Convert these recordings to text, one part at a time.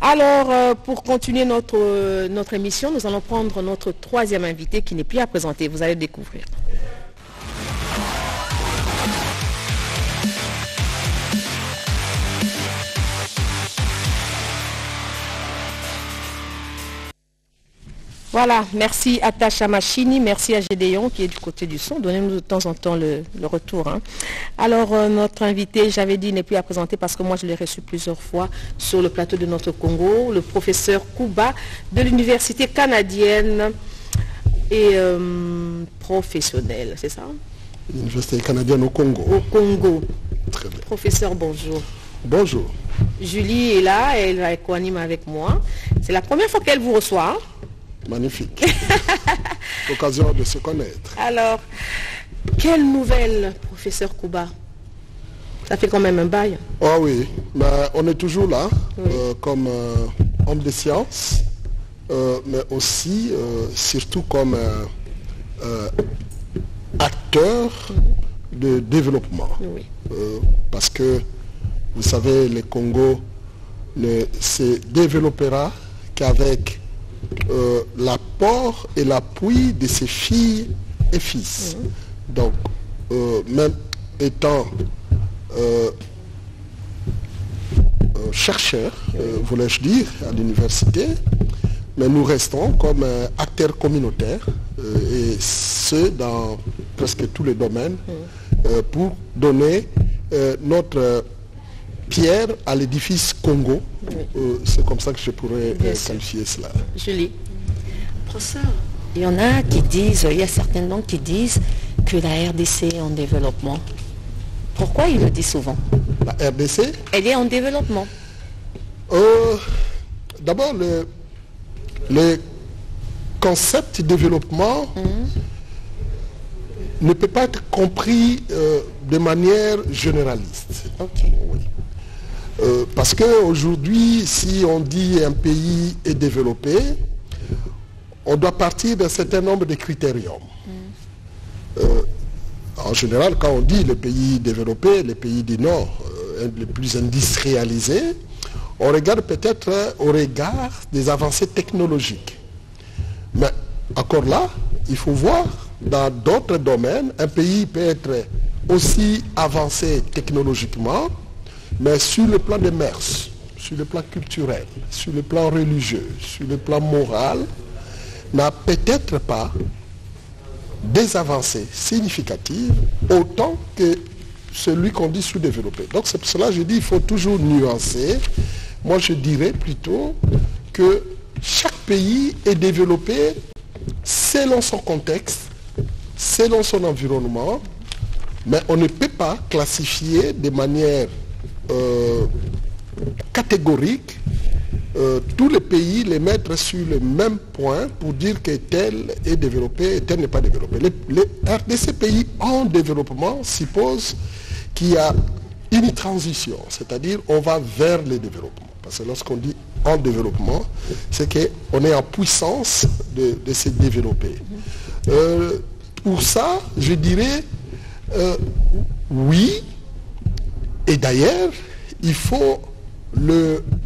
Alors, pour continuer notre émission, nous allons prendre notre troisième invité qui n'est plus à présenter. Vous allez le découvrir. Voilà, merci à Tacha Machini, merci à Gédéon qui est du côté du son. Donnez-nous de temps en temps le retour. Hein. Alors, notre invité, j'avais dit, n'est plus à présenter parce que moi, je l'ai reçu plusieurs fois sur le plateau de notre Congo, le professeur Kouba de l'université canadienne et professionnel, c'est ça? L'université canadienne au Congo. Au Congo. Très bien. Professeur, bonjour. Bonjour. Julie est là, elle va co-animer avec moi. C'est la première fois qu'elle vous reçoit. Hein? Magnifique. Occasion de se connaître. Alors, quelle nouvelle, professeur Kouba? Ça fait quand même un bail. Ah oui, mais on est toujours là, Oui. comme homme de science, mais aussi, surtout comme acteur de développement. Oui. Parce que, vous savez, le Congo ne se développera qu'avec l'apport et l'appui de ses filles et fils. Donc, même étant chercheur, voulais-je dire, à l'université, mais nous restons comme acteurs communautaires, et ce, dans presque tous les domaines, pour donner notre pierre à l'édifice Congo. C'est comme ça que je pourrais qualifier cela. Julie. Professeur, il y en a qui disent, il y a certains noms qui disent que la RDC est en développement. Pourquoi il le dit souvent? La RDC? Elle est en développement. D'abord, le concept de développement ne peut pas être compris de manière généraliste. Ok. Parce qu'aujourd'hui, si on dit un pays est développé, on doit partir d'un certain nombre de critériums. En général, quand on dit les pays développés, les pays du Nord, les plus industrialisés, on regarde peut-être au regard des avancées technologiques. Mais encore là, il faut voir, dans d'autres domaines, un pays peut être aussi avancé technologiquement, mais sur le plan des mœurs, sur le plan culturel, sur le plan religieux, sur le plan moral, n'a peut-être pas des avancées significatives autant que celui qu'on dit sous-développé. Donc c'est pour cela que je dis qu'il faut toujours nuancer. Moi je dirais plutôt que chaque pays est développé selon son contexte, selon son environnement, mais on ne peut pas classifier de manière catégorique tous les pays, les mettre sur le même point pour dire que tel est développé et tel n'est pas développé. Les RDC pays en développement suppose qu'il y a une transition, c'est-à-dire on va vers le développement. Parce que lorsqu'on dit en développement, c'est qu'on est en puissance de se développer. Pour ça, je dirais oui, et d'ailleurs, il faut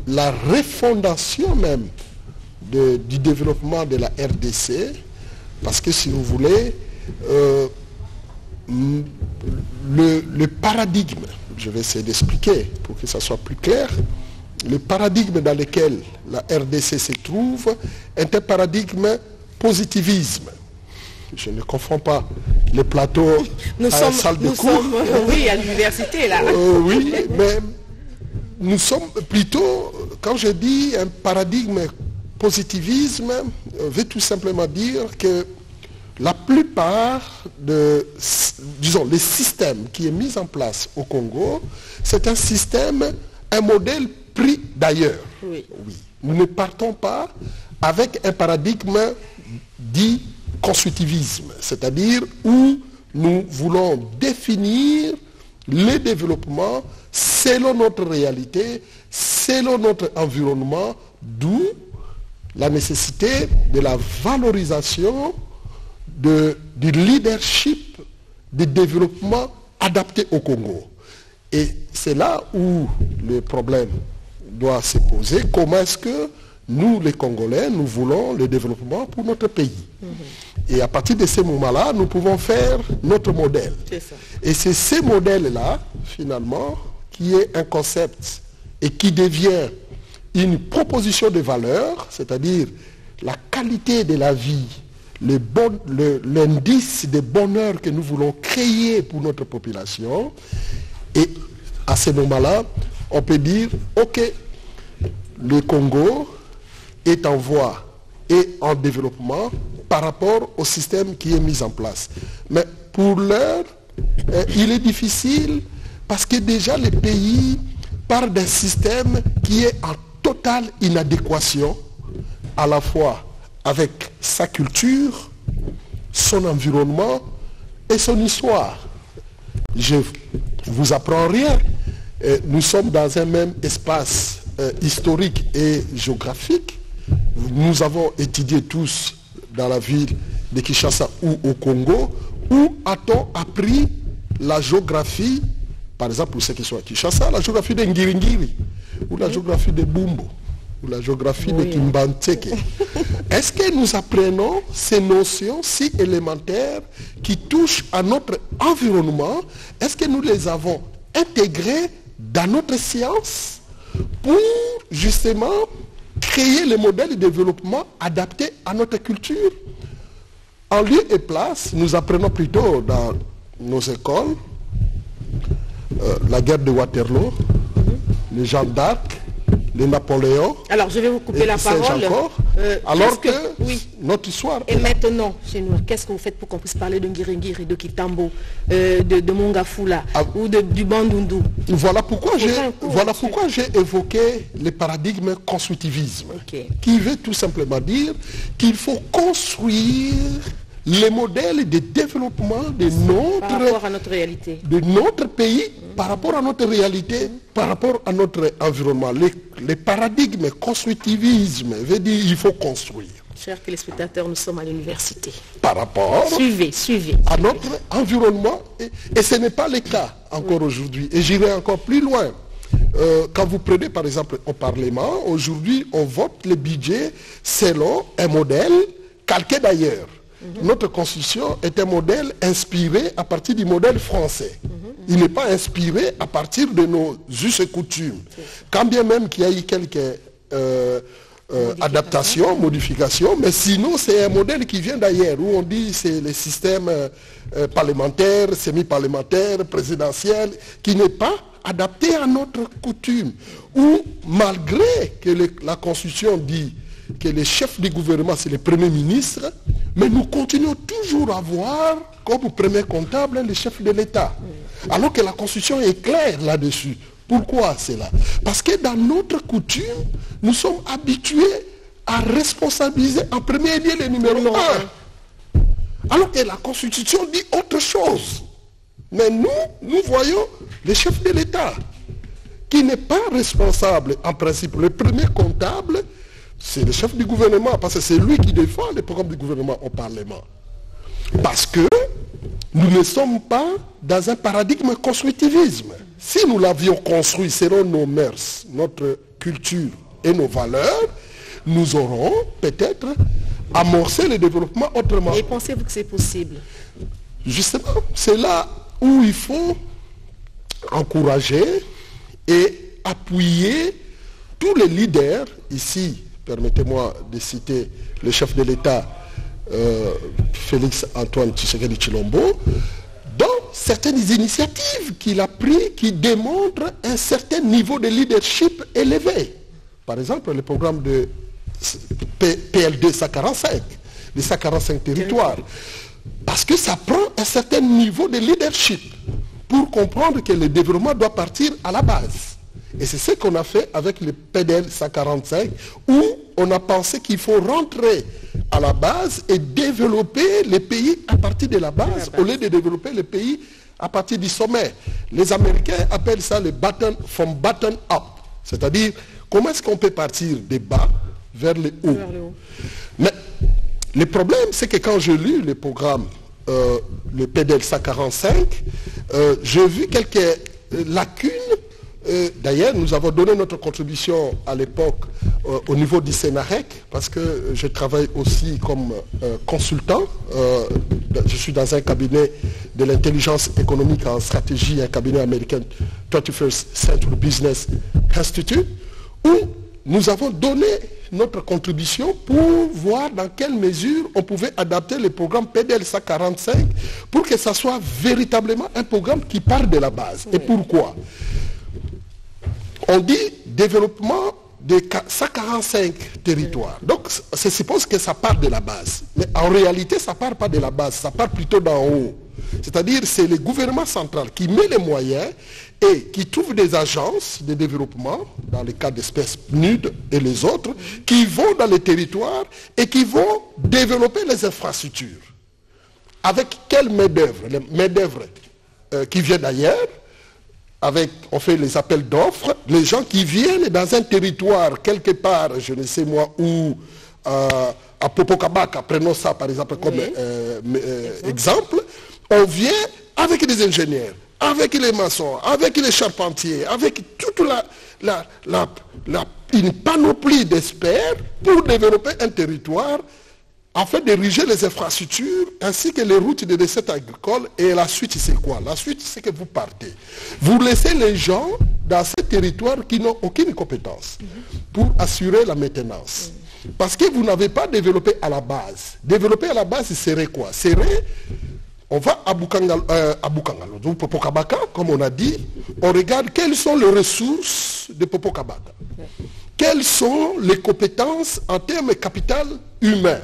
la refondation même du développement de la RDC, parce que si vous voulez, le paradigme, je vais essayer d'expliquer pour que ça soit plus clair, le paradigme dans lequel la RDC se trouve est un paradigme positivisme. Je ne confonds pas les plateaux à la salle de cours. Oui, à l'université, là. Oui, mais nous sommes plutôt, quand je dis un paradigme positivisme, veut tout simplement dire que la plupart disons, les systèmes qui est mis en place au Congo, c'est un système, un modèle pris d'ailleurs. Oui. Oui. Nous ne partons pas avec un paradigme dit constructivisme, c'est-à-dire où nous voulons définir le développement selon notre réalité, selon notre environnement, d'où la nécessité de la valorisation du leadership du développement adapté au Congo. Et c'est là où le problème doit se poser, comment est-ce que nous, les Congolais, nous voulons le développement pour notre pays. Et à partir de ce moment-là, nous pouvons faire notre modèle. Et c'est ce modèle-là, finalement, qui est un concept et qui devient une proposition de valeur, c'est-à-dire la qualité de la vie, l'indice de bonheur que nous voulons créer pour notre population. Et à ce moment-là, on peut dire, ok, le Congo est en voie et en développement par rapport au système qui est mis en place. Mais pour l'heure, il est difficile parce que déjà les pays partent d'un système qui est en totale inadéquation à la fois avec sa culture, son environnement et son histoire. Je vous apprends rien. Nous sommes dans un même espace historique et géographique. Nous avons étudié tous dans la ville de Kinshasa ou au Congo. Où a-t-on appris la géographie, par exemple pour ceux qui sont à Kinshasa, la géographie de Ngiringiri, ou la géographie de Bumbo, ou la géographie de Kimbanteke. Est-ce que nous apprenons ces notions si élémentaires qui touchent à notre environnement? Est-ce que nous les avons intégrées dans notre science pour justement créer les modèles de développement adaptés à notre culture? En lieu et place, nous apprenons plutôt dans nos écoles la guerre de Waterloo, les Jeanne d'Arc, les Napoléon. Alors je vais vous couper la parole. Alors que notre histoire... Et maintenant, chez nous, qu'est-ce que vous faites pour qu'on puisse parler de Ngiringiri, de Kitambo, de Mongafula ou du Bandundu? Voilà pourquoi j'ai évoqué le paradigme constructivisme, qui veut tout simplement dire qu'il faut construire les modèles de développement de par rapport à notre réalité, de notre pays, par rapport à notre réalité, par rapport à notre environnement. Les paradigmes constructivisme veut dire qu'il faut construire. Chers téléspectateurs, nous sommes à l'université. Par rapport suivez. À notre environnement, et ce n'est pas le cas encore aujourd'hui. Et j'irai encore plus loin. Quand vous prenez par exemple au Parlement, aujourd'hui on vote le budget selon un modèle calqué d'ailleurs. Notre constitution est un modèle inspiré à partir du modèle français. Il n'est pas inspiré à partir de nos us et coutumes. Quand bien même qu'il y a eu quelques adaptations, modifications, mais sinon c'est un modèle qui vient d'ailleurs, où on dit c'est le système parlementaire, semi-parlementaire, présidentiel, qui n'est pas adapté à notre coutume. Ou malgré que la constitution dit que le chef du gouvernement, c'est le premier ministre, mais nous continuons toujours à voir comme premier comptable le chef de l'État. Alors que la Constitution est claire là-dessus. Pourquoi c'est là? Parce que dans notre coutume, nous sommes habitués à responsabiliser en premier lieu le numéro 1. Alors que la Constitution dit autre chose. Mais nous voyons le chef de l'État, qui n'est pas responsable en principe. Le premier comptable, c'est le chef du gouvernement, parce que c'est lui qui défend les programmes du gouvernement au Parlement. Parce que nous ne sommes pas dans un paradigme constructivisme. Si nous l'avions construit selon nos mœurs, notre culture et nos valeurs, nous aurons peut-être amorcé le développement autrement. Et pensez-vous que c'est possible? Justement, c'est là où il faut encourager et appuyer tous les leaders ici. Permettez-moi de citer le chef de l'État, Félix Antoine Tshisekedi Tshilombo, dans certaines initiatives qu'il a prises qui démontrent un certain niveau de leadership élevé. Par exemple, le programme de PLD 145, les 145 territoires. Parce que ça prend un certain niveau de leadership pour comprendre que le développement doit partir à la base. Et c'est ce qu'on a fait avec le PDL 145, où on a pensé qu'il faut rentrer à la base et développer les pays à partir de la base, au lieu de développer les pays à partir du sommet. Les Américains appellent ça le from bottom up. C'est-à-dire, comment est-ce qu'on peut partir des bas vers le haut? Mais le problème, c'est que quand je lis le programme, le PDL 145, j'ai vu quelques lacunes D'ailleurs, nous avons donné notre contribution à l'époque au niveau du Sénarec, parce que je travaille aussi comme consultant. Je suis dans un cabinet de l'intelligence économique en stratégie, un cabinet américain, 21st Century Business Institute, où nous avons donné notre contribution pour voir dans quelle mesure on pouvait adapter le programme PDLSA 45 pour que ça soit véritablement un programme qui part de la base. Et pourquoi? On dit développement de 145 territoires. Donc, ça suppose que ça part de la base. Mais en réalité, ça ne part pas de la base, ça part plutôt d'en haut. C'est-à-dire, c'est le gouvernement central qui met les moyens et qui trouve des agences de développement, dans le cas d'espèces PNUD et les autres, qui vont dans les territoires et qui vont développer les infrastructures. Avec quelle main-d'œuvre? Les main-d'œuvre qui vient d'ailleurs, on fait les appels d'offres, les gens qui viennent dans un territoire, quelque part, je ne sais moi où, à Popocabaka, prenons ça par exemple comme exemple, on vient avec des ingénieurs, avec les maçons, avec les charpentiers, avec toute une panoplie d'experts pour développer un territoire afin d'ériger les infrastructures ainsi que les routes de recettes agricoles. Et la suite, c'est quoi? La suite, c'est que vous partez. Vous laissez les gens dans ces territoires qui n'ont aucune compétence pour assurer la maintenance. Parce que vous n'avez pas développé à la base. Développer à la base, serait quoi? Serait, on va à Bukangalo, donc Popocabaka, comme on a dit, on regarde quelles sont les ressources de Popocabaka. Quelles sont les compétences en termes de capital humain?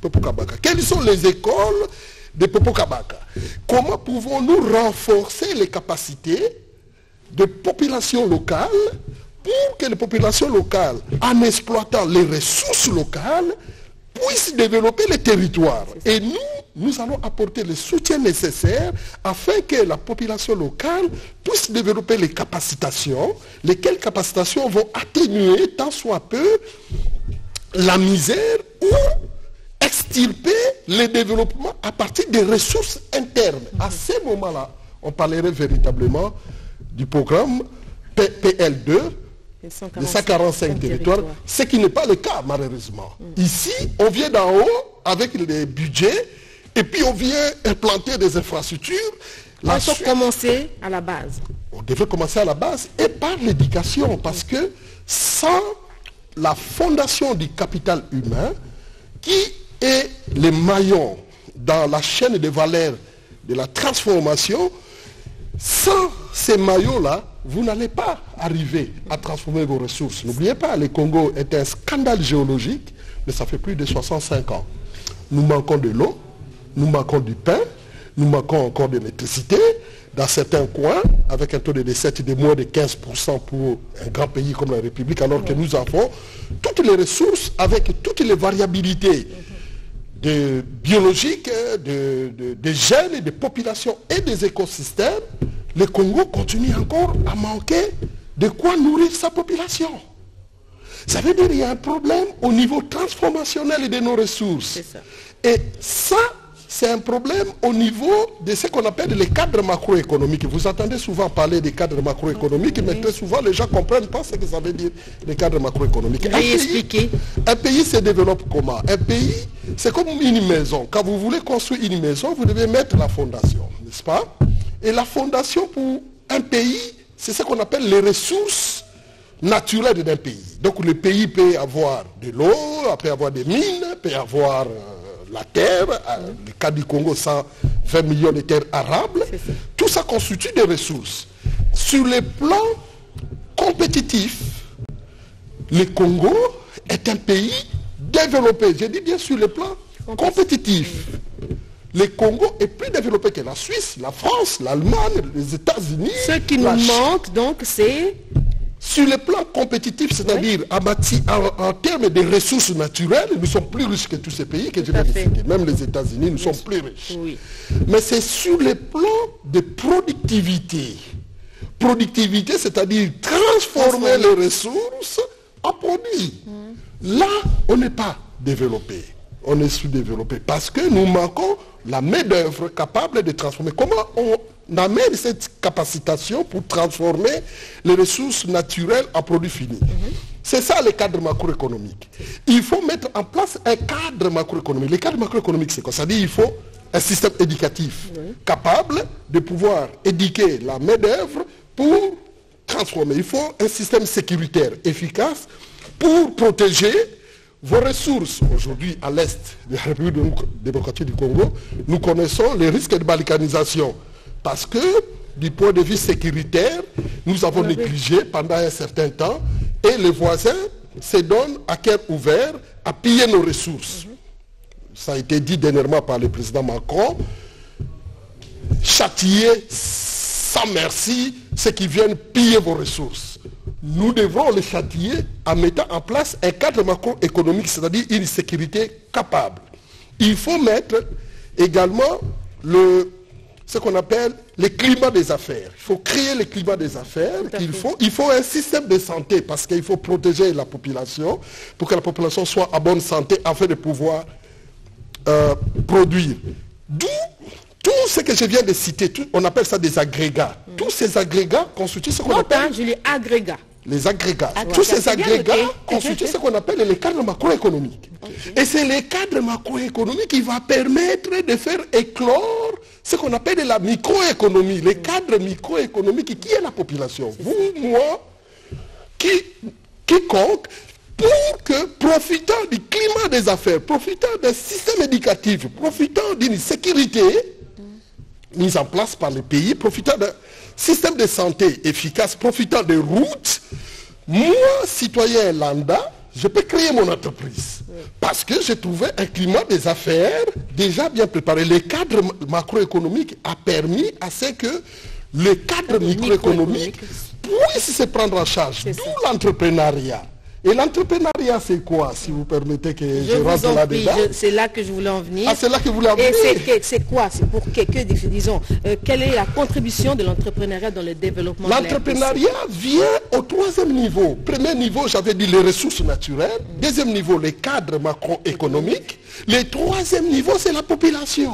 Popocabaka. Quelles sont les écoles de Popocabaka? Comment pouvons-nous renforcer les capacités de populations locales pour que les populations locales, en exploitant les ressources locales, puissent développer les territoires? Et nous allons apporter le soutien nécessaire afin que la population locale puisse développer les capacitations, lesquelles capacitations vont atténuer tant soit peu la misère ou extirper le développement à partir des ressources internes. À ce moment-là, on parlerait véritablement du programme PL2, les 145 territoires, ce qui n'est pas le cas malheureusement. Ici, on vient d'en haut avec les budgets et puis on vient implanter des infrastructures. Il faut commencer à la base. On devrait commencer à la base et par l'éducation, parce que sans la fondation du capital humain, qui est le maillon dans la chaîne de valeur de la transformation, sans ces maillons-là, vous n'allez pas arriver à transformer vos ressources. N'oubliez pas, le Congo est un scandale géologique, mais ça fait plus de 65 ans. Nous manquons de l'eau, nous manquons du pain, nous manquons encore de l'électricité. Dans certains coins, avec un taux de décès de moins de 15% pour un grand pays comme la République, alors que nous avons toutes les ressources avec toutes les variabilités biologiques, des gènes, des populations et des écosystèmes. Le Congo continue encore à manquer de quoi nourrir sa population. Ça veut dire qu'il y a un problème au niveau transformationnel de nos ressources. C'est ça. Et ça, c'est un problème au niveau de ce qu'on appelle les cadres macroéconomiques. Vous entendez souvent parler des cadres macroéconomiques, mais très souvent les gens ne comprennent pas ce que ça veut dire, les cadres macroéconomiques. Un pays se développe comment? Un pays, c'est comme une maison. Quand vous voulez construire une maison, vous devez mettre la fondation, n'est-ce pas? Et la fondation pour un pays, c'est ce qu'on appelle les ressources naturelles d'un pays. Donc le pays peut avoir de l'eau, peut avoir des mines, peut avoir la terre, le cas du Congo, 120 millions de terres arables. Tout ça constitue des ressources. Sur le plan compétitif, le Congo est un pays développé. Je dis bien sur le plan compétitif. Le Congo est plus développé que la Suisse, la France, l'Allemagne, les États-Unis. Ce qui nous manque, donc, c'est... Sur le plan compétitif, c'est-à-dire en termes de ressources naturelles, nous sommes plus riches que tous ces pays que je viens de citer. Même les États-Unis, nous sommes plus riches. Oui. Mais c'est sur le plan de productivité. Productivité, c'est-à-dire transformer les ressources en produits. Là, on n'est pas développé. On est sous-développé parce que nous manquons la main-d'œuvre capable de transformer. Comment on amène cette capacitation pour transformer les ressources naturelles en produits finis. C'est ça le cadre macroéconomique. Il faut mettre en place un cadre macroéconomique. Le cadre macroéconomique, c'est quoi? Ça dit qu'il faut un système éducatif capable de pouvoir éduquer la main-d'œuvre pour transformer. Il faut un système sécuritaire efficace pour protéger vos ressources. Aujourd'hui, à l'est de la République démocratique du Congo, nous connaissons les risques de balkanisation. Parce que, du point de vue sécuritaire, nous avons négligé pendant un certain temps et les voisins se donnent à cœur ouvert à piller nos ressources. Ça a été dit dernièrement par le président Macron. Châtier sans merci ceux qui viennent piller vos ressources. Nous devons les châtier en mettant en place un cadre macroéconomique, c'est-à-dire une sécurité capable. Il faut mettre également ce qu'on appelle le climat des affaires. Il faut créer le climat des affaires. Il faut un système de santé parce qu'il faut protéger la population pour que la population soit en bonne santé afin de pouvoir produire. D'où tout ce que je viens de citer, on appelle ça des agrégats. Tous ces agrégats constituent ce qu'on appelle... je les agrégats. Les agrégats. Tous ces agrégats constituent ce qu'on appelle les cadres macroéconomiques. Et c'est les cadres macroéconomiques qui vont permettre de faire éclore ce qu'on appelle la microéconomie, les cadres microéconomiques qui est la population. Vous, moi, quiconque, pour que, profitant du climat des affaires, profitant d'un système éducatif, profitant d'une sécurité mise en place par les pays, profitant d'un système de santé efficace, profitant des routes, moi, citoyen lambda, je peux créer mon entreprise. Parce que j'ai trouvé un climat des affaires déjà bien préparé. Le cadre macroéconomique a permis à ce que le cadre microéconomique puisse se prendre en charge. D'où l'entrepreneuriat. Et l'entrepreneuriat, c'est quoi, si vous permettez que je rentre là-dedans? C'est là que je voulais en venir. Ah, c'est là que vous voulez en venir. Et c'est quoi? C'est pour disons, quelle est la contribution de l'entrepreneuriat dans le développement de l'entrepreneuriat vient au troisième niveau. Premier niveau, j'avais dit les ressources naturelles. Deuxième niveau, les cadres macroéconomiques. Le troisième niveau, c'est la population.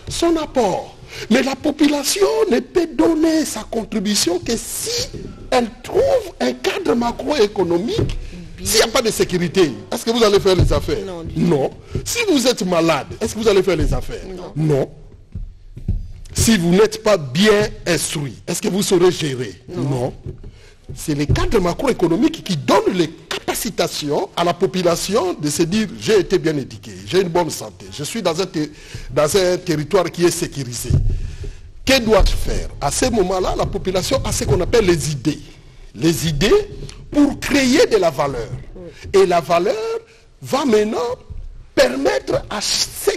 Son apport. Mais la population ne peut donner sa contribution que si elle trouve un cadre macroéconomique. S'il n'y a pas de sécurité, est-ce que vous allez faire les affaires? Non. Si vous êtes malade, est-ce que vous allez faire les affaires? Non. Si vous n'êtes pas bien instruit, est-ce que vous saurez gérer? Non. C'est les cadres macroéconomiques qui donnent les capacitations à la population de se dire j'ai été bien éduqué, j'ai une bonne santé, je suis dans un territoire qui est sécurisé. Que dois-je faire? À ce moment-là, la population a ce qu'on appelle les idées. Les idées pour créer de la valeur. Et la valeur va maintenant permettre à ce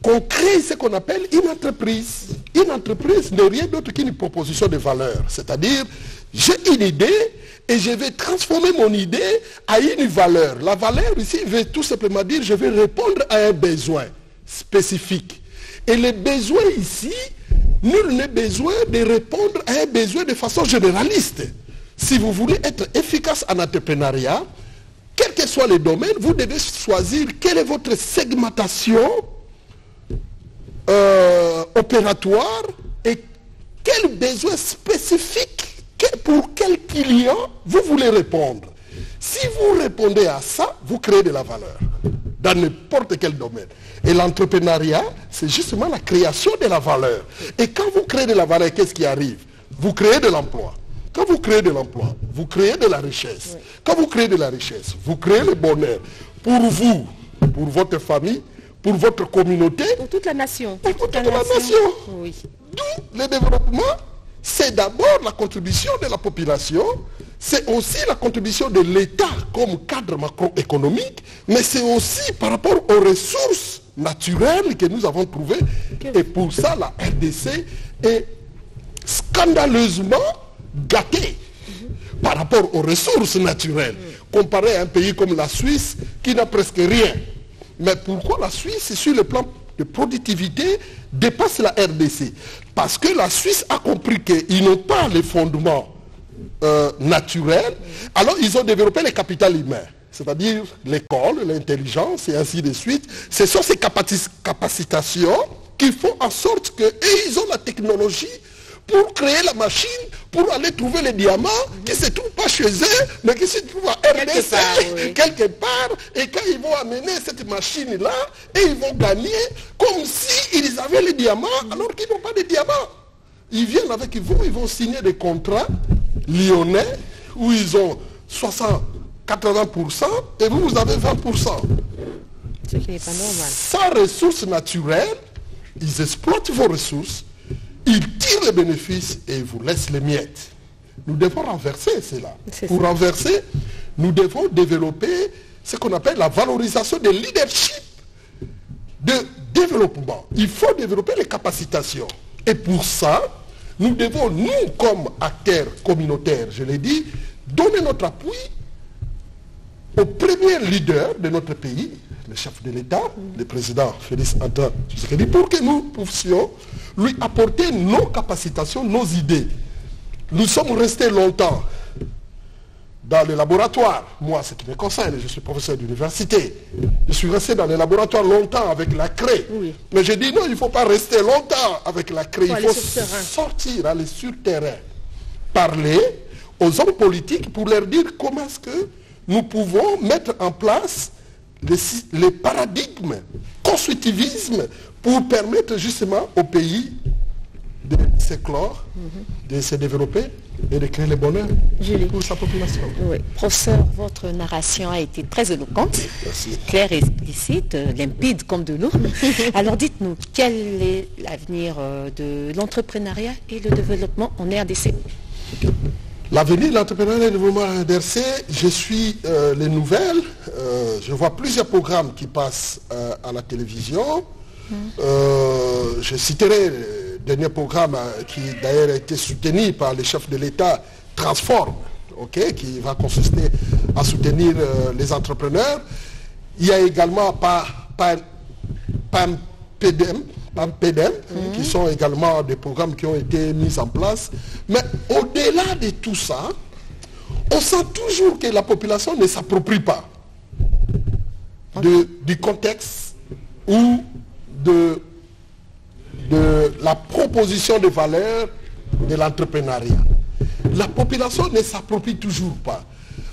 qu'on crée ce qu'on appelle une entreprise. Une entreprise n'est rien d'autre qu'une proposition de valeur. C'est-à-dire, j'ai une idée et je vais transformer mon idée à une valeur. La valeur ici veut tout simplement dire je vais répondre à un besoin spécifique. Et le besoin ici, nul n'est besoin de répondre à un besoin de façon généraliste. Si vous voulez être efficace en entrepreneuriat, quel que soit le domaine, vous devez choisir quelle est votre segmentation opératoire et quel besoin spécifique pour quel client vous voulez répondre. Si vous répondez à ça, vous créez de la valeur dans n'importe quel domaine. Et l'entrepreneuriat, c'est justement la création de la valeur. Et quand vous créez de la valeur, qu'est-ce qui arrive? Vous créez de l'emploi. Quand vous créez de l'emploi, vous créez de la richesse. Quand vous créez de la richesse, vous créez le bonheur pour vous, pour votre famille, pour votre communauté. Pour toute la nation. Pour toute la nation. Oui. D'où le développement, c'est d'abord la contribution de la population, c'est aussi la contribution de l'État comme cadre macroéconomique, mais c'est aussi par rapport aux ressources naturelles que nous avons trouvées. Et pour ça, la RDC est scandaleusement gâtée par rapport aux ressources naturelles, comparé à un pays comme la Suisse qui n'a presque rien. Mais pourquoi la Suisse, sur le plan de productivité, dépasse la RDC? Parce que la Suisse a compris qu'ils n'ont pas les fondements naturels, alors ils ont développé le capital humain, c'est-à-dire l'école, l'intelligence et ainsi de suite. Ce sont ces capacitations qui font en sorte qu'ils ont la technologie pour créer la machine, pour aller trouver les diamants qui ne se trouvent pas chez eux, mais qui se trouvent à RDC, quelque part. Et quand ils vont amener cette machine-là, et ils vont gagner comme s'ils avaient les diamants, alors qu'ils n'ont pas de diamants. Ils viennent avec vous, ils vont signer des contrats lyonnais, où ils ont 60-80%, et vous avez 20%. Ce qui n'est pas normal. Sans ressources naturelles, ils exploitent vos ressources, ils tirent les bénéfices et ils vous laissent les miettes. Nous devons renverser cela. Pour renverser, nous devons développer ce qu'on appelle la valorisation des leadership de développement. Il faut développer les capacitations. Et pour ça, nous devons, nous, comme acteurs communautaires, je l'ai dit, donner notre appui au premier leader de notre pays, le chef de l'État, le président Félix Antoine Tshisekedi, pour que nous puissions lui apporter nos capacitations, nos idées. Nous sommes restés longtemps dans les laboratoires. Moi, ce qui me concerne, je suis professeur d'université. Je suis resté dans les laboratoires longtemps avec la craie. Oui. Mais j'ai dit non, il ne faut pas rester longtemps avec la craie. Il faut sortir, aller sur le terrain, parler aux hommes politiques pour leur dire comment est-ce que nous pouvons mettre en place les paradigmes, constructivisme, pour permettre justement au pays de s'éclore, de se développer et de créer le bonheur pour sa population. Oui. Professeur, votre narration a été très éloquente, claire et explicite, limpide comme de l'eau. Alors dites-nous, quel est l'avenir de l'entrepreneuriat et le développement en RDC? L'avenir de l'entrepreneuriat et le développement en RDC, je suis les nouvelles, je vois plusieurs programmes qui passent à la télévision. Je citerai le dernier programme qui d'ailleurs a été soutenu par les chefs de l'État, Transform, qui va consister à soutenir les entrepreneurs. Il y a également PAM-PDM, qui sont également des programmes qui ont été mis en place. Mais au-delà de tout ça, on sent toujours que la population ne s'approprie pas du contexte ou de la proposition de valeur de l'entrepreneuriat. La population ne s'approprie toujours pas.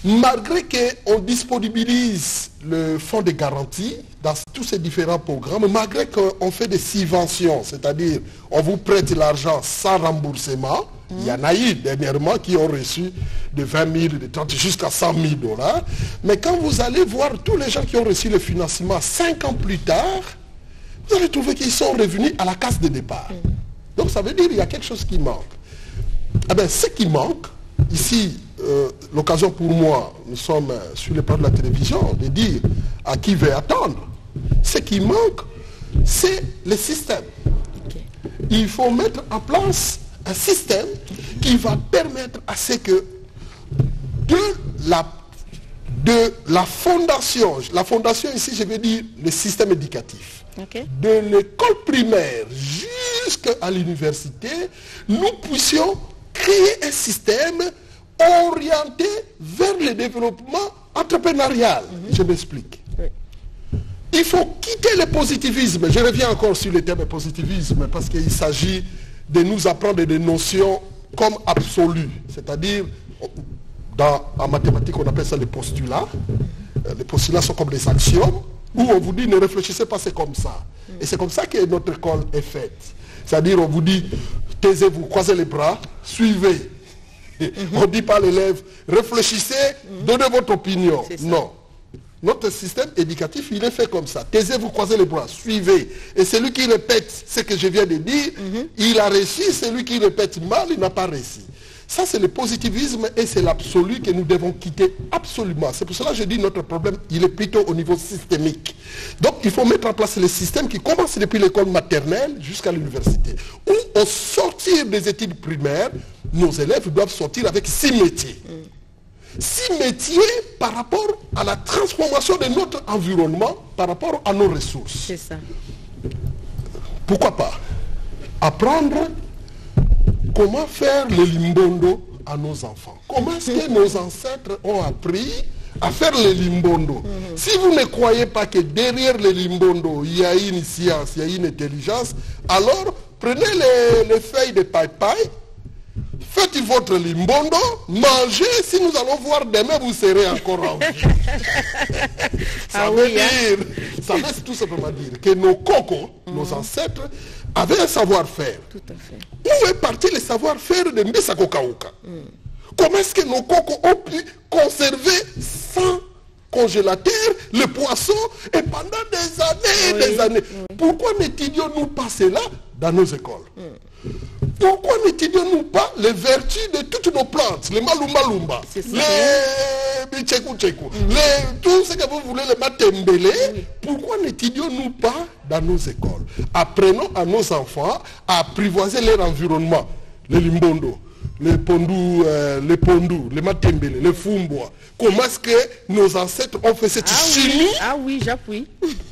Malgré qu'on disponibilise le fonds de garantie dans tous ces différents programmes, malgré qu'on fait des subventions, c'est-à-dire on vous prête l'argent sans remboursement, il y en a eu dernièrement qui ont reçu de 20 000, de 30 jusqu'à 100 000 $. Mais quand vous allez voir tous les gens qui ont reçu le financement 5 ans plus tard, vous allez trouver qu'ils sont revenus à la case de départ. Donc ça veut dire qu'il y a quelque chose qui manque. Eh bien, ce qui manque, ici, l'occasion pour moi, nous sommes sur le plan de la télévision, de dire à qui veut attendre. Ce qui manque, c'est le système. Il faut mettre en place un système qui va permettre à ce que de la fondation ici je veux dire le système éducatif, de l'école primaire jusqu'à l'université, nous puissions créer un système orienté vers le développement entrepreneurial. Je m'explique. Il faut quitter le positivisme. Je reviens encore sur le terme positivisme parce qu'il s'agit de nous apprendre des notions comme absolues. C'est-à-dire, en mathématiques, on appelle ça les postulats. Les postulats sont comme des axiomes où on vous dit ne réfléchissez pas, c'est comme ça. Et c'est comme ça que notre école est faite. C'est-à-dire, on vous dit taisez-vous, croisez les bras, suivez. On ne dit pas à l'élève réfléchissez, donnez votre opinion. Non. Notre système éducatif, il est fait comme ça. Taisez-vous, croisez les bras, suivez. Et celui qui répète ce que je viens de dire, il a réussi. Celui qui répète mal, il n'a pas réussi. Ça, c'est le positivisme et c'est l'absolu que nous devons quitter absolument. C'est pour cela que je dis notre problème, il est plutôt au niveau systémique. Donc, il faut mettre en place le système qui commence depuis l'école maternelle jusqu'à l'université. Où, au sortir des études primaires, nos élèves doivent sortir avec 6 métiers. 6 métiers par rapport à la transformation de notre environnement, par rapport à nos ressources. C'est ça. Pourquoi pas apprendre comment faire le limbondo à nos enfants. Comment est-ce que nos ancêtres ont appris à faire les limbondo. Si vous ne croyez pas que derrière les limbondo, il y a une science, il y a une intelligence, alors prenez les feuilles de paille, faites votre limbondo, mangez, si nous allons voir demain, vous serez encore en vie. Ça veut dire, ça veut tout simplement dire que nos cocos, nos ancêtres, avaient un savoir-faire. Tout à fait. Où est parti le savoir-faire de Mbisa Kokauka? Comment est-ce que nos cocos ont pu conserver sans congélateur le poisson et pendant des années et des années? Pourquoi n'étudions-nous pas cela dans nos écoles? Pourquoi n'étudions-nous pas les vertus de toutes nos plantes, les malumba, les bicheku-cheku, tout ce que vous voulez, les matembele? Pourquoi n'étudions-nous pas dans nos écoles? Apprenons à nos enfants à apprivoiser leur environnement, les limbondo, les pondous, les matembele, les fumbois. Comment est-ce que nos ancêtres ont fait cette chimie? Ah oui, j'appuie.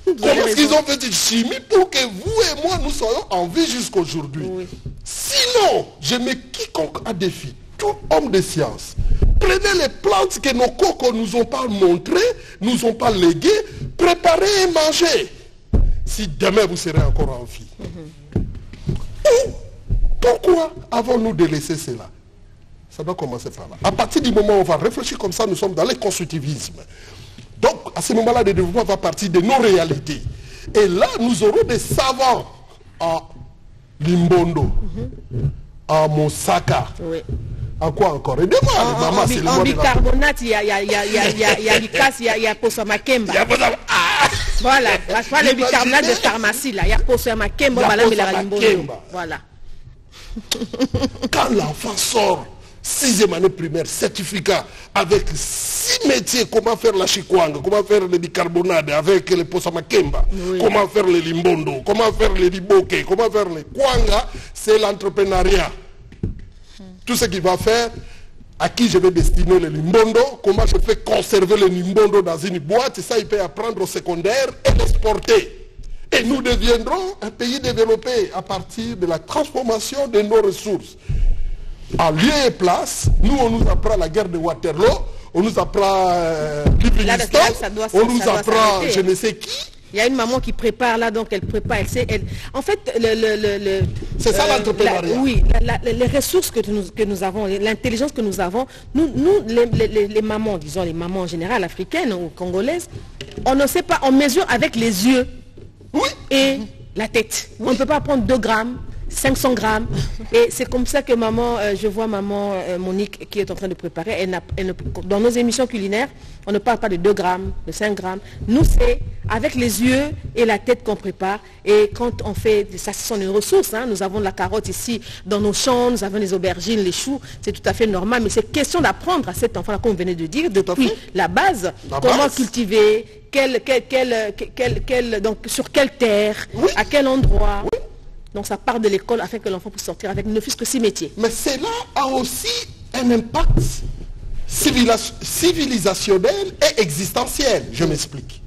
Comment est-ce qu'ils ont fait cette chimie pour que vous et moi, nous soyons en vie jusqu'aujourd'hui? Sinon, je mets quiconque à défi, tout homme de science. Prenez les plantes que nos cocos ne nous ont pas montrées, nous ont pas léguées, préparez et mangez. Si demain vous serez encore en vie. Pourquoi avons-nous délaissé cela? Ça doit commencer par là. À partir du moment où on va réfléchir comme ça, nous sommes dans le constructivisme. Donc, à ce moment-là, le développement va partir de nos réalités. Et là, nous aurons des savants en Limbondo, en Mosaka. En quoi encore? Et en bicarbonate, il y a l'ICAS, il y a Posama Kemba. Voilà, le bicarbonate de pharmacie, là. Il y a Posama Kemba, voilà. Quand l'enfant sort 6e année primaire, certificat, avec 6 métiers, comment faire la chikwanga, comment faire le bicarbonate avec le posama kemba, comment faire le limbondo, comment faire le liboke, comment faire le kwanga, c'est l'entrepreneuriat. Tout ce qu'il va faire, à qui je vais destiner le limbondo, comment je fais conserver le limbondo dans une boîte, ça il peut apprendre au secondaire et l'exporter. Et nous deviendrons un pays développé à partir de la transformation de nos ressources. En lieu et place, nous on nous apprend la guerre de Waterloo, on nous apprend Livingstone, on nous apprend je ne sais qui. Il y a une maman qui prépare là, donc elle prépare, en fait, c'est ça l'entrepreneuriat. Oui, les ressources que nous avons, l'intelligence que nous avons, nous les mamans, disons les mamans en général, africaines ou congolaises, on ne sait pas, on mesure avec les yeux et la tête. On ne peut pas prendre 2 grammes. 500 grammes. Et c'est comme ça que maman, je vois maman Monique qui est en train de préparer. Dans nos émissions culinaires, on ne parle pas de 2 grammes, de 5 grammes. Nous, c'est avec les yeux et la tête qu'on prépare. Et quand on fait, ça ce sont des ressources. Hein. Nous avons de la carotte ici dans nos champs, nous avons les aubergines, les choux. C'est tout à fait normal. Mais c'est question d'apprendre à cet enfant-là, comme on venait de dire, depuis la base, comment cultiver, donc, sur quelle terre, à quel endroit. Donc ça part de l'école afin que l'enfant puisse sortir avec ne fût-ce que 6 métiers. Mais cela a aussi un impact civilisationnel et existentiel. Je m'explique.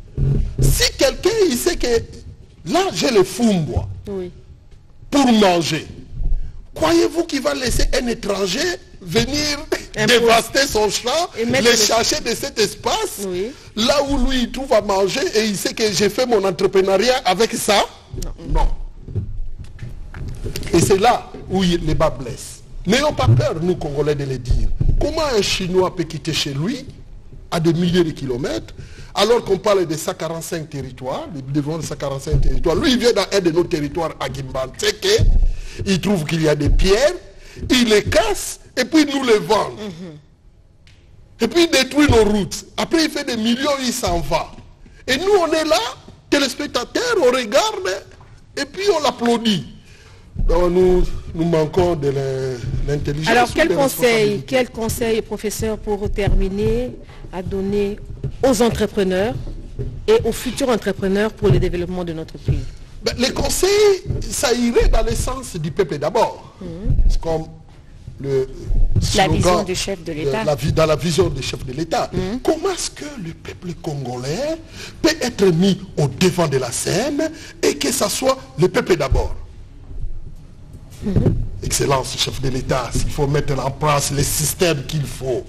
Si quelqu'un, il sait que là, j'ai le fumbois pour manger, croyez-vous qu'il va laisser un étranger venir dévaster son champ, le chercher de cet espace, là où lui, il trouve à manger et il sait que j'ai fait mon entrepreneuriat avec ça? Non. Et c'est là où les bas blessent. N'ayons pas peur, nous, Congolais, de le dire. Comment un Chinois peut quitter chez lui, à des milliers de kilomètres, alors qu'on parle de 145 territoires, devant de 145 territoires. Lui, il vient dans un de nos territoires à Gimbanteke, il trouve qu'il y a des pierres, il les casse, et puis nous les vend. Et puis il détruit nos routes. Après, il fait des millions, il s'en va. Et nous, on est là, téléspectateurs, on regarde, et puis on l'applaudit. Donc nous manquons de l'intelligence. Alors quel conseil, professeur, pour terminer, à donner aux entrepreneurs et aux futurs entrepreneurs pour le développement de notre pays? Les conseils, ça irait dans le sens du peuple d'abord. C'est comme la vision du chef de l'État. Dans la vision du chef de l'État. Comment est-ce que le peuple congolais peut être mis au devant de la scène et que ça soit le peuple d'abord? Excellence, chef de l'État, s'il faut mettre en place les systèmes qu'il faut.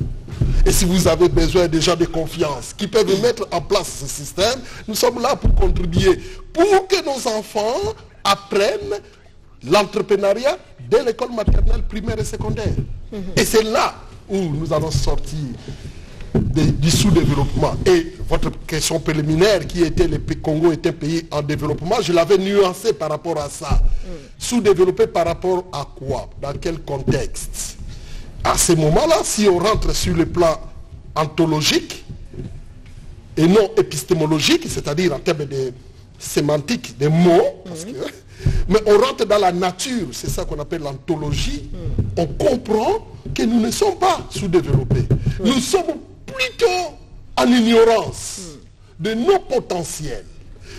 Et si vous avez besoin de gens de confiance qui peuvent mettre en place ce système, nous sommes là pour contribuer, pour que nos enfants apprennent l'entrepreneuriat dès l'école maternelle, primaire et secondaire. Et c'est là où nous allons sortir du sous-développement. Et votre question préliminaire qui était le Congo est un pays en développement, je l'avais nuancé par rapport à ça. Sous-développé par rapport à quoi? Dans quel contexte? À ce moment-là, si on rentre sur le plan ontologique et non épistémologique, c'est-à-dire en termes de sémantique, des mots, parce que, mais on rentre dans la nature, c'est ça qu'on appelle l'ontologie, on comprend que nous ne sommes pas sous-développés. Nous sommes plutôt en ignorance de nos potentiels.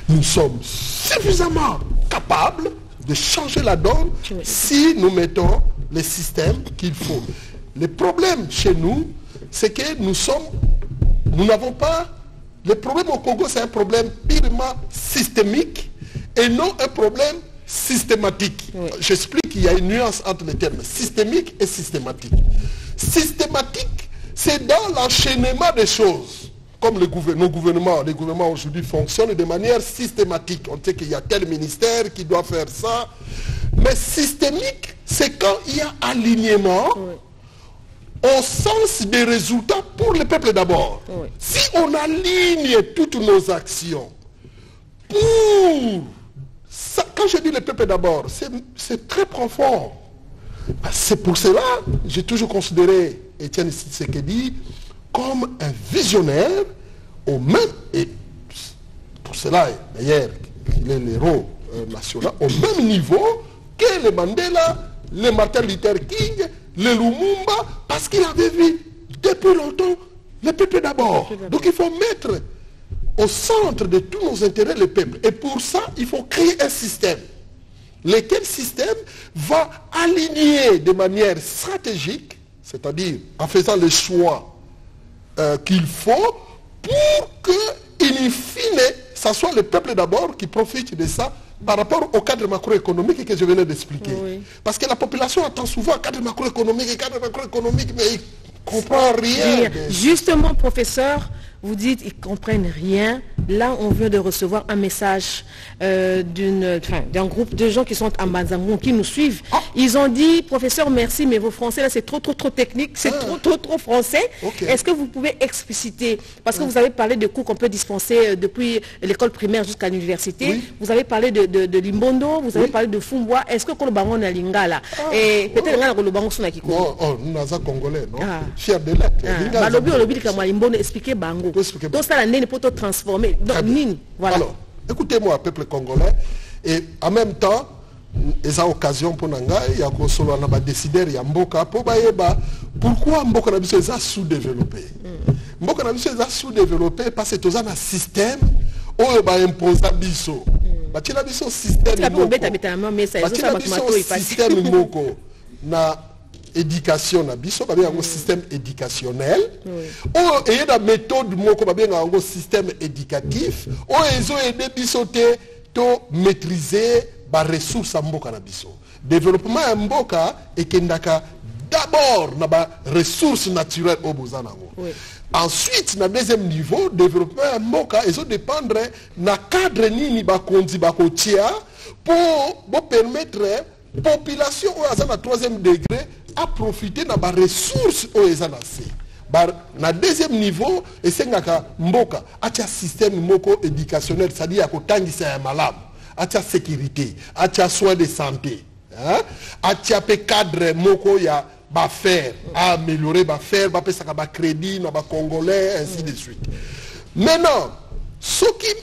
Nous sommes suffisamment capables de changer la donne si nous mettons les systèmes qu'il faut. Le problème chez nous, c'est que nous n'avons pas... Le problème au Congo, c'est un problème purement systémique et non un problème systématique. J'explique qu'il y a une nuance entre les termes systémique et systématique. Systématique, c'est dans l'enchaînement des choses. Comme les gouvernements aujourd'hui fonctionnent de manière systématique. On sait qu'il y a tel ministère qui doit faire ça. Mais systémique, c'est quand il y a alignement au sens des résultats pour le peuple d'abord. Si on aligne toutes nos actions pour... Ça, quand je dis le peuple d'abord, c'est très profond. C'est pour cela que j'ai toujours considéré Étienne Tshisekedi comme un visionnaire au même, et pour cela d'ailleurs il est l'héros national, au même niveau que le Mandela, le Martin Luther King, le Lumumba, parce qu'il avait vu depuis longtemps le peuple d'abord. Donc il faut mettre au centre de tous nos intérêts le peuple. Et pour ça, il faut créer un système. Lequel système va aligner de manière stratégique, c'est-à-dire en faisant les choix qu'il faut pour que, in fine, ça soit le peuple d'abord qui profite de ça par rapport au cadre macroéconomique que je venais d'expliquer. Parce que la population attend souvent cadre macroéconomique, mais il ne comprend rien. Justement, professeur, vous dites qu'ils ne comprennent rien. Là, on vient de recevoir un message d'un groupe de gens qui sont à Mazamou, qui nous suivent. Ils ont dit, professeur, merci, mais vos français, là, c'est trop technique, c'est trop français. Est-ce que vous pouvez expliciter? Parce que vous avez parlé de cours qu'on peut dispenser depuis l'école primaire jusqu'à l'université. Vous avez parlé de Limbondo, vous avez parlé de Fumboa. Est-ce que le bangon a lingala? Et peut-être que le bangon sont qui nous sommes congolais, non? Fier de l'être. Balobi, Limbondo, expliquez bango. Donc ça, la peut transformer. Donc, nini, voilà. Alors, écoutez-moi, peuple congolais, et en même temps, ils ont occasion pour Nanga, il y a un décideur, il y a Mboka, pourquoi Mboka Nabiso est sous-développé? Mboka Nabiso est sous-développé parce que tu as un système où il va imposer Biso. Tu as un système moko na éducation na biso ba un système éducationnel et il y a une méthode moko ba un système éducatif où ils ont aidé biso to maîtriser ba ressources à mboka na biso. Développement à mboka et kendaka d'abord na ba ressources naturelles au bozanango. Ensuite, na deuxième niveau, développement à mboka, ils ont dépendre na cadre nini ba kondi ba kotia pour permettre population à troisième degré à profiter de la ressources aux ESANAC. Na deuxième niveau, et c'est mboka, à un système moko éducationnel, c'est-à-dire à un malade, à la sécurité, à un soin de santé, à un cadre moko ya ba faire, à améliorer ba faire, ba pesa ba crédit, na ba congolais, ainsi de suite. Maintenant, ce qui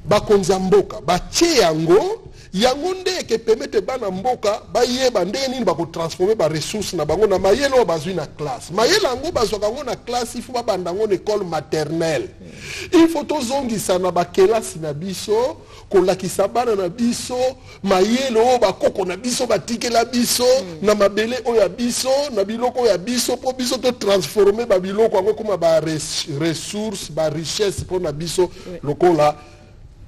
ba konzamboka, ba tcheyango, yangonde ke permettre bana mboka ba yeba ndeni ba ko transformer ba ressources na bango na mayelo bazui na classe mayelo ngo bazoka ngo na classe il faut ba banda ngo école maternelle il faut to zongi sana ba kelasi na biso ko lakisa bana na biso mayelo ba koko na biso ba tikela biso na mabele o ya biso na biloko ya biso po biso to transformer ba biloko ngo kuma ba ressources ba richesse po na biso lokola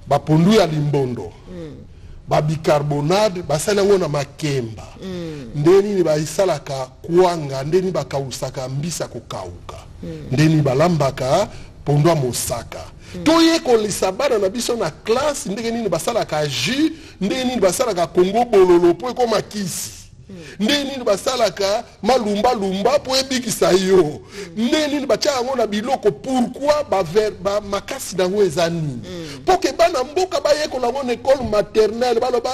ba pondu ya Limbondo ba bicarbonate basala ngo na makemba ndeni baisalaka kuanga ndeni bakausaka mbisa kokauka ndeni balambaka pondwa mosaka toye kolisa bana na biso na classe ndenge nini basalaka jus ndenge nini basalaka kongo bololo po ekoma kisi ndenge nini basalaka malumba lumba po ebikisa yo ndenge nini batia yango na biloko pourquoi ba makasi nango eza nini po ke bana mboka bayekola yango na école maternelle baloba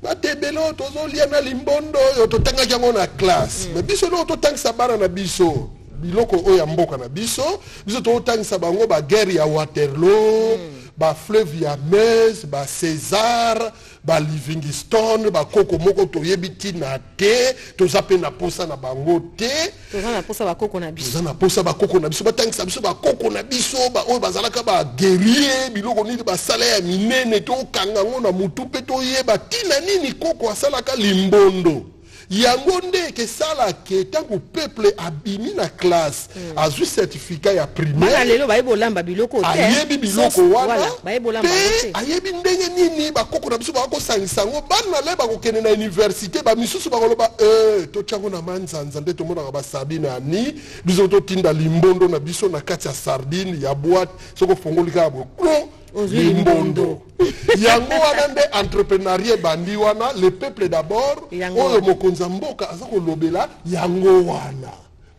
batebelo tozolia na limbondo oyo totangaki yango na classe mais biso no totangisa bana na biso biloko oya mboka na biso totangisa bango ba guerre ya Waterloo ba fleuve ya Meuse ba César ba Livingstone ba koko moko toyebi tina te tozape na posa na bango te tozana posa ba koko na biso tozana posa ba koko na biso batangisa biso ba koko na biso ba oyo bazalaka ba guerrier biloko nini basala ya minene to kanga ngo na mutu pe toyeba tina nini koko asalaka limbondo yango nde ke sala ke tango peuple abimi na classe azui certificat ya primaire bana lelo bayebolamba biloko te ayebi biloko wana bayebolamba te ayebi ndenge nini bakoko na biso bakosangisa yango bana le bakokende na université bamisusu bakoloba totyango na manzanza nde tomonaka basardine ani biso totinda limbondo na biso na kati ya sardine ya boîte soko fongolika ya boklo limbondo yango wana nde entreprenariat bandi wana le peuple d'abord oyo mokonza mboka aza kolobela yango wana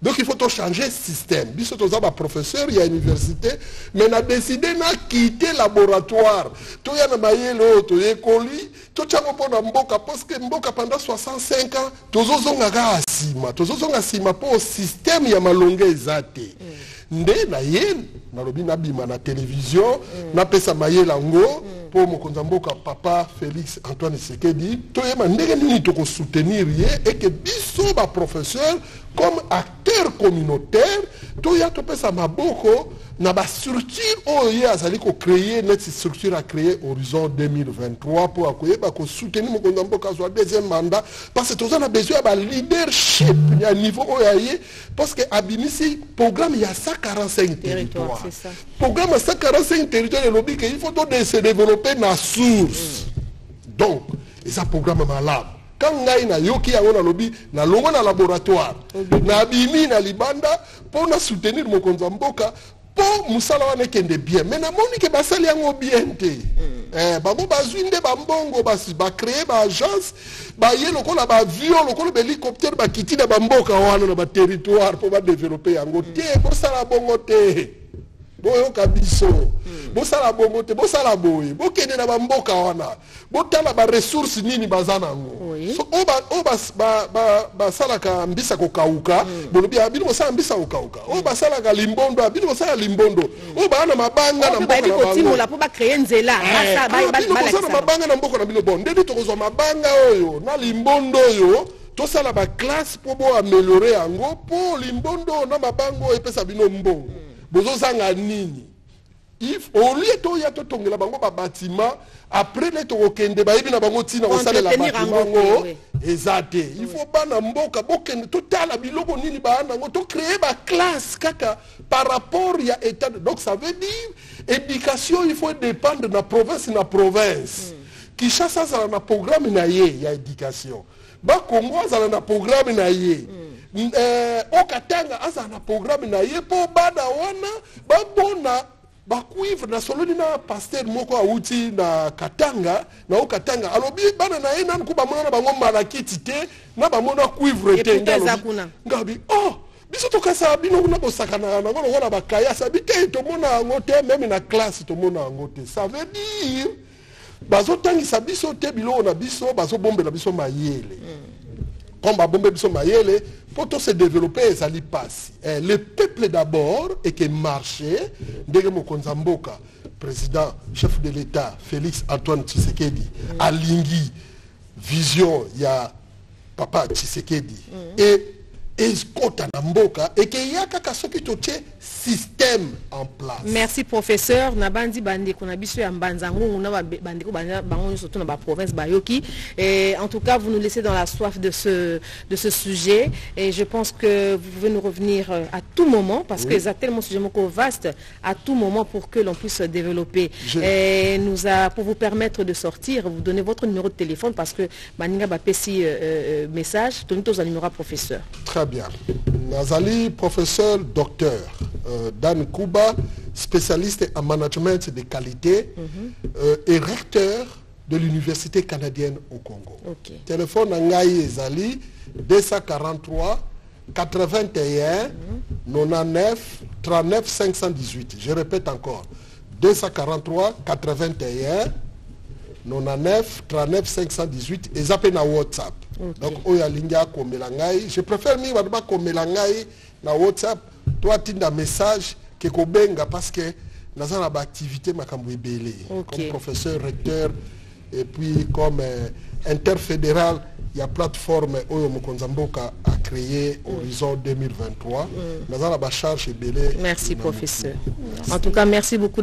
donc il faut to changer système biso toza ba professeur ya université mais na décider na quitter laboratoire to ya na mayele oyo toyekoli to tyango mpona mboka parce que mboka pendant 65 ans tozozonga sima po système ya malonga eza te nde na ye nalobi nabima na télévision napesa mayela ngo po mokonza mboka papa Félix Antoine Tshisekedi toyeba ndenge nini tokosoutenir ye et que biso ba professeur comme acteur communautaire toya topesa maboko na ba structure oyo azali ko créer net structure a créer horizon 2023 pour akoyeba ko soutenir mokonza mboka soit deuxième mandat parce que toza na besoin ba leadership ya niveau oyo parce que abimisi programme ya 145 territoires programme ya 145 territoires lobi que il faut se développer na source donc c'est un programme malade quand ngai na yoki yango na lobi na longo na laboratoire na bimi na libanda pour na soutenir mokonza mboka po musala wana kende bien mais na moni ke basali yango bien te bango bazwi nde bambongo ba créer ba agence ba ye lokola ba avion lokola ba hélicoptère ba kiti na bamboka wana na ba territoire pour ba développer yango te pour sala bongo te boyoka biso bosala bongo te bosala boye bokende na bamboka wana botala ba ressources nini baza nango so basalaka mbisa kokauka bolobi abili kosala mbisa kokauka oyo basalaka limbondo abili kosala limbondo oyo bana mabanga na mboka na bango po ba créer nzela basala mabanga na mboka na bino bon ndeni tokozwa mabanga oyo na limbondo oyo tosala ba classe po bo améliorer yango po limbondo na mabango epesa bino mbongo bozozanga nini if olie to ya to tongela bango ba bâtiment après les to okende ba yebina bango tina osala la bâtiment ngo ezate il faut bana mboka bokende totala biloko nini ba nango to créer ba classe kaka par rapport ya état donc ça veut dire éducation il faut dépendre na province Kinshasa ça na programme na ye ya éducation ba Congo ça na programme na ye okatanga asa na programme na ye po bana wana babona bakuivre na soloni na pasteur moko auti na Katanga na okatanga alobi bana na ye nan ko bamona bango malakiti te na bamona kuivre te ngabi biso tokasa bino na bosakana na ngolo wana bakaya sabite to mona ngo te même na classe to mona ngo te ça veut dire bazotangisa biso te bilo na biso bazobombela biso mayele comme babombe biso mayele pour tout se développer ça li passe le peuple d'abord et que marché ndenge mokonza mboka président chef de l'état Félix Antoine Tshisekedi alingi vision ya papa Tshisekedi et ezkota na mboka et que yaka kasoki totie système en place. Merci professeur. Nabandi bandi kuna biso ya mbanzango na bandi ko bango surtout na ba province bayoki. Et en tout cas, vous nous laissez dans la soif de ce sujet et je pense que vous pouvez nous revenir à tout moment parce que c'est tellement sujet vaste à tout moment pour que l'on puisse développer. Et pour vous permettre de sortir, vous donnez votre numéro de téléphone parce que baninga ba pesi message, donnez tous un numéro à professeur. Très bien. Nazali, professeur, docteur Dan Kuba, spécialiste en management de qualité et recteur de l'Université canadienne au Congo. Téléphone Nangaï Ezali 243 81 99 39 518. Je répète encore 243 81 99 39 518 et zappé na WhatsApp. Donc oya linga komelangai, je préfère mi wadba komelangai na WhatsApp, toi tinda message ke kobenga parce que naza na ba activité makambo ebele comme professeur recteur et puis comme interfédéral. Il y a plateforme Oyo Mokonzamboka a créé Horizon 2023. Naza na ba charge ebele. Merci professeur. En tout cas, merci beaucoup d'être